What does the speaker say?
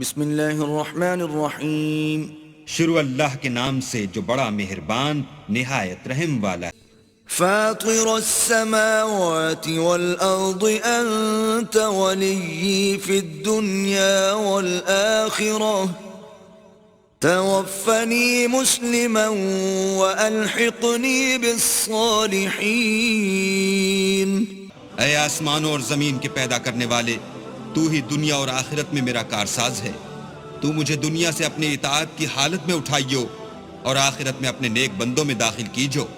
बिस्मिल्लाहिर्रहमानिर्रहीम। शुरू अल्लाह के नाम से जो बड़ा मेहरबान निहायत रहम वाला है। फातिरस्समावाति वल अर्दि अंत वलिय्यी फिद्दुन्या वल आखिरह तवफ़्फ़नी मुस्लिमन व अल्हिक़नी बिस्सालिहीन। ऐ आसमानों और जमीन के पैदा करने वाले, तू ही दुनिया और आखिरत में मेरा कारसाज है। तू मुझे दुनिया से अपनी इताअत की हालत में उठाइयो और आखिरत में अपने नेक बंदों में दाखिल कीजो।